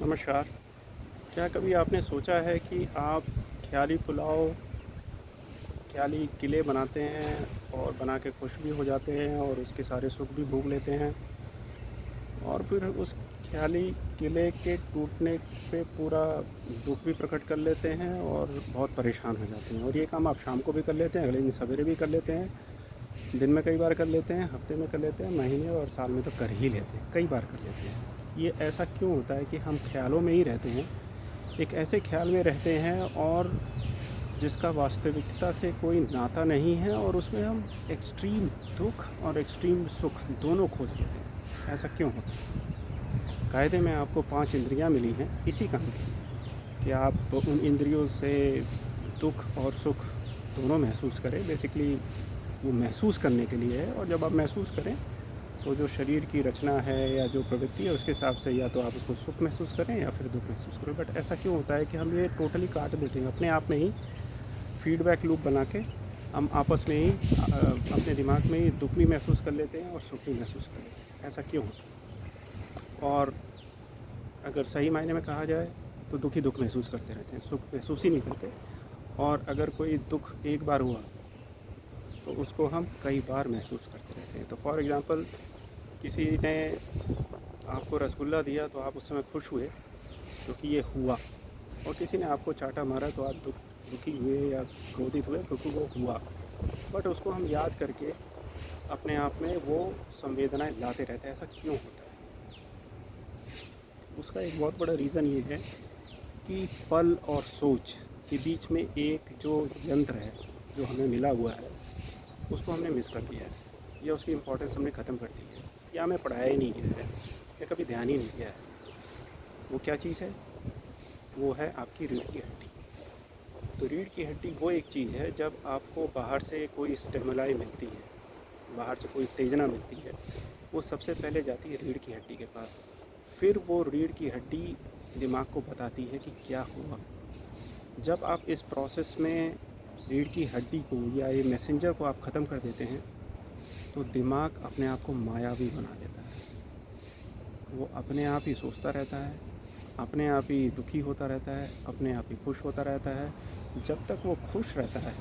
नमस्कार। क्या कभी आपने सोचा है कि आप ख़्याली पुलाव, ख़्याली किले बनाते हैं और बना के खुश भी हो जाते हैं और उसके सारे सुख भी भोग लेते हैं और फिर उस ख़्याली किले के टूटने पे पूरा दुःख भी प्रकट कर लेते हैं और बहुत परेशान हो जाते हैं, और ये काम आप शाम को भी कर लेते हैं, अगले दिन सवेरे भी कर लेते हैं, दिन में कई बार कर लेते हैं, हफ्ते में कर लेते हैं, महीने और साल में तो कर ही लेते हैं, कई बार कर लेते हैं। ये ऐसा क्यों होता है कि हम ख़्यालों में ही रहते हैं, एक ऐसे ख़्याल में रहते हैं और जिसका वास्तविकता से कोई नाता नहीं है, और उसमें हम एक्सट्रीम दुःख और एक्सट्रीम सुख दोनों खोज लेते हैं। ऐसा क्यों होता है? कायदे में आपको 5 इंद्रियाँ मिली हैं इसी काम के लिए कि आप उन इंद्रियों से दुःख और सुख दोनों महसूस करें। बेसिकली वो महसूस करने के लिए है, और जब आप महसूस करें तो जो शरीर की रचना है या जो प्रवृत्ति है उसके हिसाब से या तो आप उसको सुख महसूस करें या फिर दुःख महसूस करें। बट ऐसा क्यों होता है कि हम ये टोटली काट देते हैं अपने आप में ही, फीडबैक लूप बना के हम आपस में ही अपने दिमाग में ही दुःख भी महसूस कर लेते हैं और सुख भी महसूस कर लेते हैं। ऐसा क्यों होता है? और अगर सही मायने में कहा जाए तो दुःख ही दुःख महसूस करते रहते हैं, सुख महसूस ही नहीं करते। और अगर कोई दुःख एक बार हुआ तो उसको हम कई बार महसूस करते रहते हैं। तो फॉर एग्ज़ाम्पल, किसी ने आपको रसगुल्ला दिया तो आप उस समय खुश हुए क्योंकि ये हुआ, और किसी ने आपको चाटा मारा तो आप दुखी हुए या क्रोधित हुए क्योंकि वो हुआ। बट उसको हम याद करके अपने आप में वो संवेदनाएं लाते रहते हैं। ऐसा क्यों होता है? उसका एक बहुत बड़ा रीज़न ये है कि पल और सोच के बीच में एक जो यंत्र है जो हमें मिला हुआ है उसको हमने मिस कर दिया है, या उसकी इम्पोर्टेंस हमने ख़त्म कर दी है, या हमें पढ़ाया ही नहीं गया है, या कभी ध्यान ही नहीं दिया है। वो क्या चीज़ है? वो है आपकी रीढ़ की हड्डी। तो रीढ़ की हड्डी वो एक चीज़ है, जब आपको बाहर से कोई स्टिमुलाई मिलती है, बाहर से कोई उत्तेजना मिलती है, वो सबसे पहले जाती है रीढ़ की हड्डी के पास। फिर वो रीढ़ की हड्डी दिमाग को बताती है कि क्या हुआ। जब आप इस प्रोसेस में रीढ़ की हड्डी को या ये मैसेंजर को आप ख़त्म कर देते हैं तो दिमाग अपने आप को मायावी बना लेता है। वो अपने आप ही सोचता रहता है, अपने आप ही दुखी होता रहता है, अपने आप ही खुश होता रहता है। जब तक वो खुश रहता है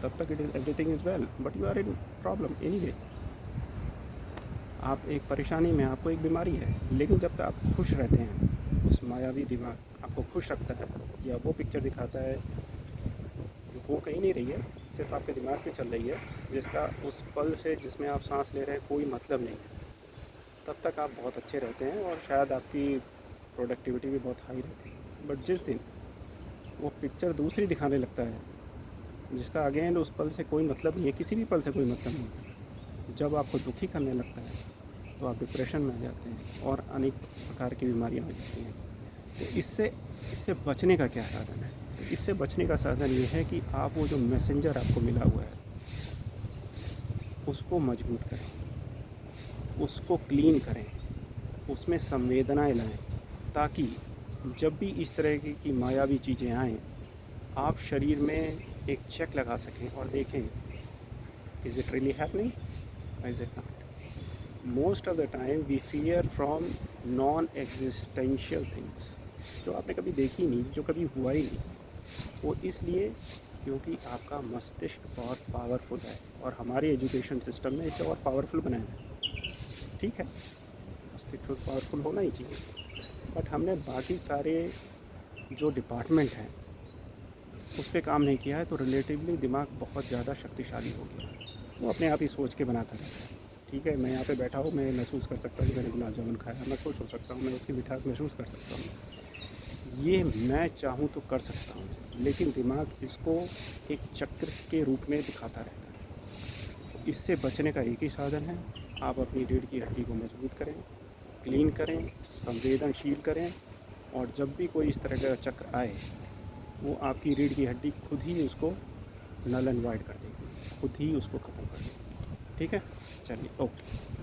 तब तक it is everything is well, but you are in problem anyway. आप एक परेशानी में, आपको एक बीमारी है, लेकिन जब तक आप खुश रहते हैं, उस मायावी दिमाग आपको खुश रखता है, या वो पिक्चर दिखाता है जो हो कहीं नहीं रही है, सिर्फ आपके दिमाग में चल रही है, जिसका उस पल से जिसमें आप सांस ले रहे हैं कोई मतलब नहीं है। तब तक आप बहुत अच्छे रहते हैं और शायद आपकी प्रोडक्टिविटी भी बहुत हाई रहती है। बट जिस दिन वो पिक्चर दूसरी दिखाने लगता है जिसका अगेन उस पल से कोई मतलब नहीं है, किसी भी पल से कोई मतलब नहीं है, जब आपको दुखी करने लगता है तो आप डिप्रेशन में आ जाते हैं और अनेक प्रकार की बीमारियां हो जाती हैं। तो इससे इससे बचने का क्या साधन है? तो इससे बचने का साधन ये है कि आप वो जो मैसेंजर आपको मिला हुआ है उसको मजबूत करें, उसको क्लीन करें, उसमें संवेदनाएं लाएं, ताकि जब भी इस तरह की मायावी चीज़ें आएँ, आप शरीर में एक चेक लगा सकें और देखें, is it really happening, is it not? Most of the time we fear from non existential things, जो आपने कभी देखी नहीं, जो कभी हुआ ही नहीं। वो इसलिए क्योंकि आपका मस्तिष्क बहुत पावरफुल है, और हमारे एजुकेशन सिस्टम ने इसे और पावरफुल बनाया है। ठीक है, मस्तिष्क तो पावरफुल होना ही चाहिए, बट हमने बाकी सारे जो डिपार्टमेंट हैं उस पर काम नहीं किया है, तो रिलेटिवली दिमाग बहुत ज़्यादा शक्तिशाली हो गया है। वो अपने आप ही सोच के बनाता रहता है। ठीक है, मैं यहाँ पे बैठा हूँ, मैं महसूस कर सकता हूँ कि मैंने गुलाब जामुन खाया, मैं खुश हो सकता हूँ, मैं उसकी मिठास महसूस कर सकता हूँ, ये मैं चाहूँ तो कर सकता हूँ, लेकिन दिमाग इसको एक चक्र के रूप में दिखाता रहता है। इससे बचने का एक ही साधन है, आप अपनी रीढ़ की हड्डी को मजबूत करें, क्लीन करें, संवेदनशील करें, और जब भी कोई इस तरह का चक्र आए वो आपकी रीढ़ की हड्डी खुद ही उसको नल एंड वाइड कर देगी, खुद ही उसको ख़त्म कर देगी। ठीक है, चलिए, ओके।